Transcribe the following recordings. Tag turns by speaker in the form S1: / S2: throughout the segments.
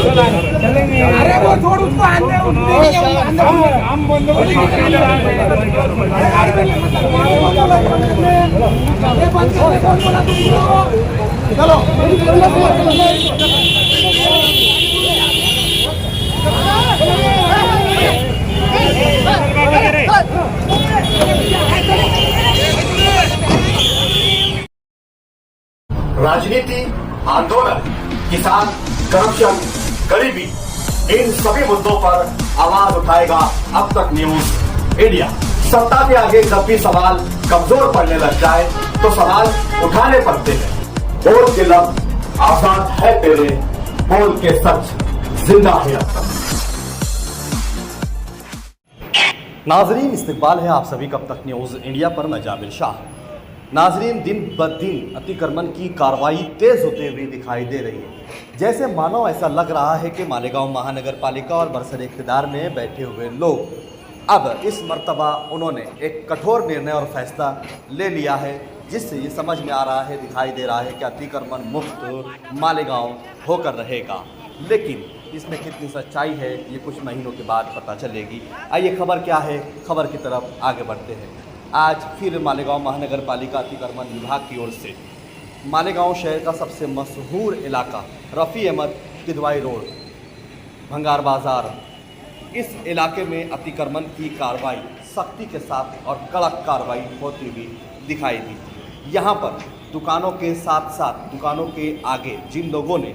S1: अरे वो छोड़ उसको आने हम बंद चलो
S2: राजनीति, आंदोलन, किसान, करप्शन, गरीबी, इन सभी मुद्दों पर आवाज उठाएगा अब तक न्यूज इंडिया। सत्ता के आगे जब भी सवाल कमजोर पड़ने लग जाए तो सवाल उठाने पड़ते हैं। बोल के लफ्ज आजाद है तेरे, बोल के सच जिंदा है अब तक। नाजरीन, इस्तकबाल है आप सभी का अब तक न्यूज इंडिया पर। मैं जाबिर शाह। नाजरीन, दिन ब दिन अतिक्रमण की कार्रवाई तेज होते हुए दिखाई दे रही है। जैसे मानो ऐसा लग रहा है कि मालेगांव महानगर पालिका और बरसर इक़्तिदार में बैठे हुए लोग अब इस मर्तबा उन्होंने एक कठोर निर्णय और फैसला ले लिया है, जिससे ये समझ में आ रहा है, दिखाई दे रहा है कि अतिक्रमण मुक्त मालेगांव होकर रहेगा। लेकिन इसमें कितनी सच्चाई है ये कुछ महीनों के बाद पता चलेगी। आइए खबर क्या है, खबर की तरफ आगे बढ़ते हैं। आज फिर मालेगांव महानगर पालिका अतिक्रमण विभाग की ओर से मालेगांव शहर का सबसे मशहूर इलाका रफ़ी अहमद किदवाई रोड, भंगार बाज़ार, इस इलाके में अतिक्रमण की कार्रवाई सख्ती के साथ और कड़क कार्रवाई होती हुई दिखाई दी। यहाँ पर दुकानों के साथ साथ दुकानों के आगे जिन लोगों ने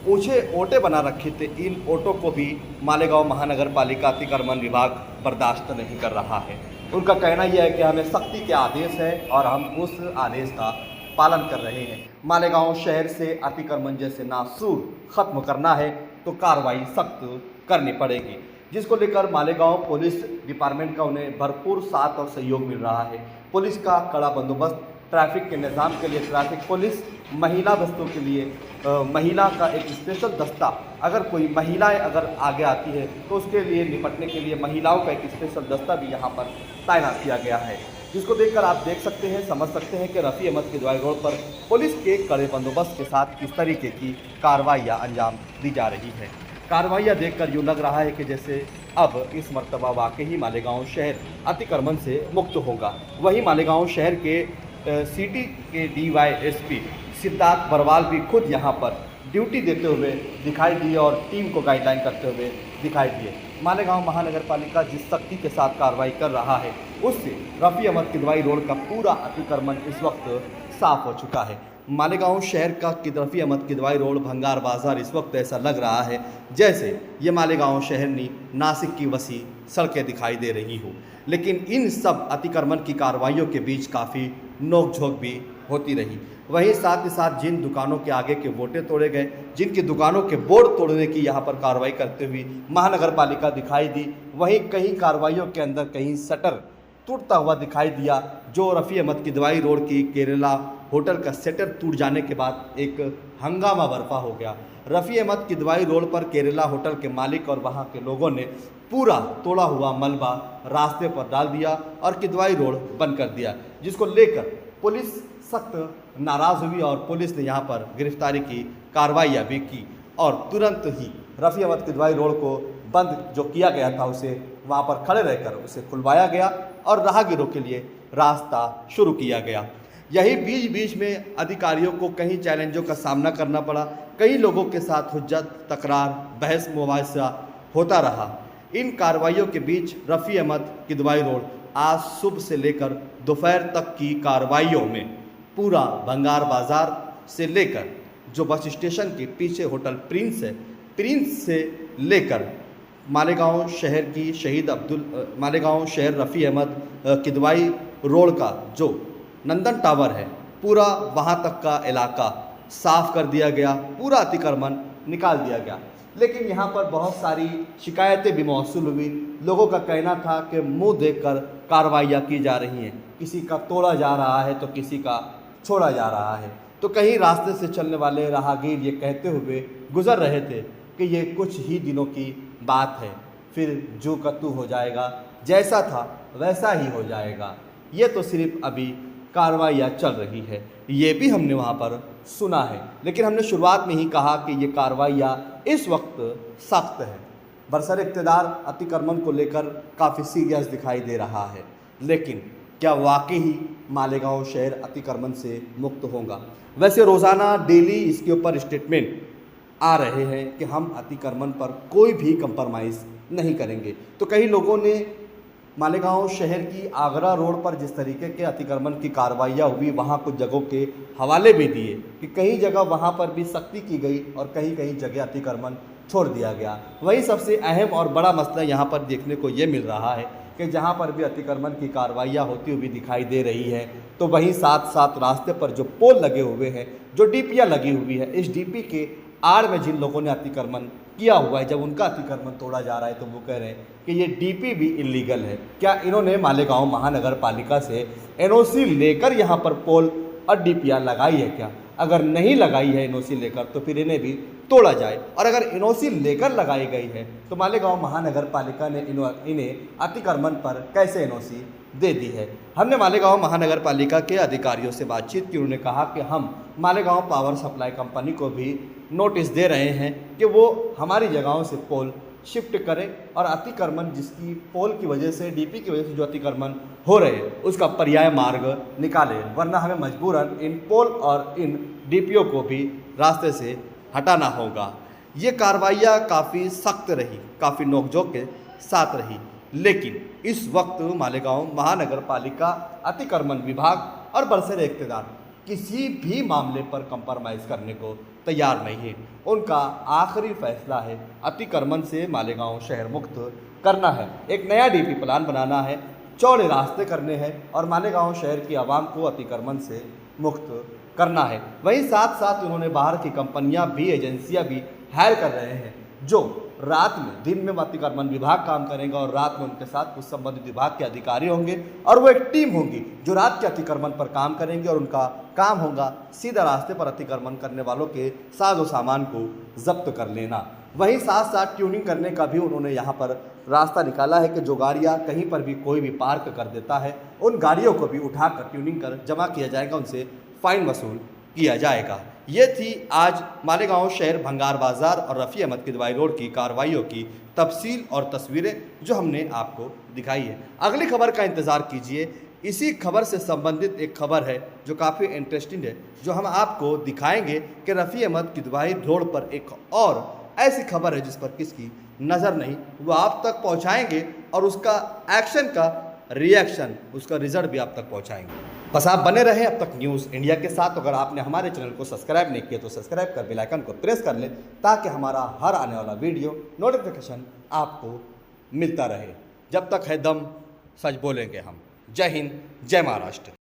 S2: ऊंचे ओटे बना रखे थे, इन ओटों को भी मालेगांव महानगर पालिका अतिक्रमण विभाग बर्दाश्त नहीं कर रहा है। उनका कहना यह है कि हमें सख्ती के आदेश है और हम उस आदेश का पालन कर रहे हैं। मालेगांव शहर से अतिक्रमण जैसे नासूर ख़त्म करना है तो कार्रवाई सख्त करनी पड़ेगी, जिसको लेकर मालेगांव पुलिस डिपार्टमेंट का उन्हें भरपूर साथ और सहयोग मिल रहा है। पुलिस का कड़ा बंदोबस्त, ट्रैफिक के निज़ाम के लिए ट्रैफिक पुलिस, महिला दस्तों के लिए महिला का एक स्पेशल दस्ता, अगर कोई महिलाएं अगर आगे आती है तो उसके लिए निपटने के लिए महिलाओं का एक स्पेशल दस्ता भी यहाँ पर तैनात किया गया है, जिसको देखकर आप देख सकते हैं, समझ सकते हैं कि रफ़ी अहमद किदवाई रोड पर पुलिस के कड़े बंदोबस्त के साथ किस तरीके की कार्रवाइयाँ अंजाम दी जा रही है। कार्रवाइयाँ देखकर यूँ लग रहा है कि जैसे अब इस मर्तबा वाकई मालेगांव शहर अतिक्रमण से मुक्त होगा। वहीं मालेगांव शहर के सिटी के DYSP सिद्धार्थ बरवाल भी खुद यहाँ पर ड्यूटी देते हुए दिखाई दिए और टीम को गाइडलाइन करते हुए दिखाई दिए। मालेगांव महानगर पालिका जिस सख्ती के साथ कार्रवाई कर रहा है उससे रफ़ी अहमद किदवाई रोड का पूरा अतिक्रमण इस वक्त साफ हो चुका है। मालेगांव शहर का रफ़ी अहमद किदवाई रोड, भंगार बाज़ार इस वक्त ऐसा लग रहा है जैसे ये मालेगांव शहर नहीं नासिक की वसी सड़कें दिखाई दे रही हो। लेकिन इन सब अतिक्रमण की कार्रवाइयों के बीच काफ़ी नोक-झोंक भी होती रही। वहीं साथ ही साथ जिन दुकानों के आगे के वोटे तोड़े गए, जिनकी दुकानों के बोर्ड तोड़ने की यहाँ पर कार्रवाई करते हुए महानगर पालिका दिखाई दी, वहीं कहीं कार्रवाइयों के अंदर कहीं शटर टूटता हुआ दिखाई दिया, जो रफ़ी अहमद किदवाई रोड की केरला होटल का शटर टूट जाने के बाद एक हंगामा बर्पा हो गया। रफ़ी अहमद किदवाई रोड पर केरला होटल के मालिक और वहाँ के लोगों ने पूरा तोड़ा हुआ मलबा रास्ते पर डाल दिया और किदवाई रोड बंद कर दिया, जिसको लेकर पुलिस सख्त नाराज़ हुई और पुलिस ने यहाँ पर गिरफ्तारी की कार्रवाइयाँ भी की और तुरंत ही रफ़ी अहमद किदवाई रोड को बंद जो किया गया था उसे वहाँ पर खड़े रहकर उसे खुलवाया गया और राहगीरों के लिए रास्ता शुरू किया गया। यही बीच बीच में अधिकारियों को कई चैलेंजों का सामना करना पड़ा, कई लोगों के साथ हुज्जत, तकरार, बहस मुबाहिसा होता रहा। इन कार्रवाइयों के बीच रफ़ी अहमद किदवाई रोड आज सुबह से लेकर दोपहर तक की कार्रवाइयों में पूरा भंगार बाज़ार से लेकर जो बस स्टेशन के पीछे होटल प्रिंस है, प्रिंस से लेकर मालेगांव शहर की मालेगांव शहर रफ़ी अहमद किदवाई रोड का जो नंदन टावर है, पूरा वहाँ तक का इलाका साफ़ कर दिया गया, पूरा अतिक्रमण निकाल दिया गया। लेकिन यहाँ पर बहुत सारी शिकायतें भी मौसूल हुई। लोगों का कहना था कि मुंह देखकर कार्रवाइयाँ की जा रही हैं, किसी का तोड़ा जा रहा है तो किसी का छोड़ा जा रहा है। तो कहीं रास्ते से चलने वाले राहगीर ये कहते हुए गुजर रहे थे कि ये कुछ ही दिनों की बात है, फिर जो का तू हो जाएगा, जैसा था वैसा ही हो जाएगा। ये तो सिर्फ अभी कार्रवाइयाँ चल रही है, ये भी हमने वहाँ पर सुना है। लेकिन हमने शुरुआत में ही कहा कि ये कार्रवाइयाँ इस वक्त सख्त है। बरसर इक़्तिदार अतिक्रमण को लेकर काफ़ी सीरियस दिखाई दे रहा है, लेकिन क्या वाकई ही मालेगांव शहर अतिक्रमण से मुक्त होगा? वैसे रोज़ाना डेली इसके ऊपर स्टेटमेंट आ रहे हैं कि हम अतिक्रमण पर कोई भी कंप्रोमाइज़ नहीं करेंगे। तो कई लोगों ने मालेगांव शहर की आगरा रोड पर जिस तरीके के अतिक्रमण की कार्रवाइयाँ हुई, वहाँ कुछ जगहों के हवाले भी दिए कि कई जगह वहाँ पर भी सख्ती की गई और कहीं कहीं जगह अतिक्रमण छोड़ दिया गया। वहीं सबसे अहम और बड़ा मसला यहाँ पर देखने को ये मिल रहा है कि जहाँ पर भी अतिक्रमण की कार्रवाइयाँ होती हुई दिखाई दे रही है, तो वहीं साथ साथ रास्ते पर जो पोल लगे हुए हैं, जो डीपियाँ लगी हुई है, इस डीपी के आड़ में जिन लोगों ने अतिक्रमण किया हुआ है, जब उनका अतिक्रमण तोड़ा जा रहा है तो वो कह रहे हैं कि ये डीपी भी इलीगल है। क्या इन्होंने मालेगांव महानगर पालिका से एनओसी लेकर यहाँ पर पोल और डीपियाँ लगाई है क्या? अगर नहीं लगाई है एनओसी लेकर तो फिर इन्हें भी तोड़ा जाए, और अगर एनओसी लेकर लगाई गई है तो मालेगांव महानगर पालिका ने इन्हें अतिक्रमण पर कैसे एनओसी दे दी है। हमने मालेगांव महानगर पालिका के अधिकारियों से बातचीत की। उन्होंने कहा कि हम मालेगांव पावर सप्लाई कंपनी को भी नोटिस दे रहे हैं कि वो हमारी जगहों से पोल शिफ्ट करें और अतिक्रमण जिसकी पोल की वजह से, डीपी की वजह से जो अतिक्रमण हो रहे हैं, उसका पर्याय मार्ग निकालें, वरना हमें मजबूरन इन पोल और इन डीपीओ को भी रास्ते से हटाना होगा। ये कार्रवाइयाँ काफ़ी सख्त रही, काफ़ी नोकझोंक के साथ रही, लेकिन इस वक्त मालेगांव महानगर पालिका, अतिक्रमण विभाग और बरसर इक़्तिदार किसी भी मामले पर कंप्रोमाइज़ करने को तैयार नहीं है। उनका आखिरी फैसला है अतिक्रमण से मालेगांव शहर मुक्त करना है, एक नया डीपी प्लान बनाना है, चौड़े रास्ते करने हैं और मालेगांव शहर की आवाम को अतिक्रमण से मुक्त करना है। वहीं साथ साथ उन्होंने बाहर की कंपनियां भी, एजेंसियां भी हायर कर रहे हैं जो रात में, दिन में अतिक्रमण विभाग काम करेगा और रात में उनके साथ कुछ संबंधित विभाग के अधिकारी होंगे और वो एक टीम होगी जो रात के अतिक्रमण पर काम करेंगे और उनका काम होगा सीधा रास्ते पर अतिक्रमण करने वालों के साजो सामान को जब्त कर लेना। वहीं साथ साथ ट्यूनिंग करने का भी उन्होंने यहाँ पर रास्ता निकाला है कि जो गाड़ियाँ कहीं पर भी कोई भी पार्क कर देता है, उन गाड़ियों को भी उठाकर ट्यूनिंग कर जमा किया जाएगा, उनसे फ़ाइन वसूल किया जाएगा। ये थी आज मालेगांव शहर भंगार बाजार और रफ़ी अहमद किदवाई रोड की कार्रवाइयों की तफसील और तस्वीरें जो हमने आपको दिखाई है। अगली खबर का इंतज़ार कीजिए। इसी खबर से संबंधित एक खबर है जो काफ़ी इंटरेस्टिंग है, जो हम आपको दिखाएंगे कि रफ़ी अहमद किदवाई रोड पर एक और ऐसी खबर है जिस पर किसकी नज़र नहीं, वो आप तक पहुंचाएंगे और उसका एक्शन का रिएक्शन, उसका रिजल्ट भी आप तक पहुंचाएंगे। बस आप बने रहें अब तक न्यूज़ इंडिया के साथ। अगर आपने हमारे चैनल को सब्सक्राइब नहीं किया तो सब्सक्राइब कर बेल आइकन को प्रेस कर लें ताकि हमारा हर आने वाला वीडियो नोटिफिकेशन आपको मिलता रहे। जब तक है दम, सच बोलेंगे हम। जय हिंद, जय महाराष्ट्र।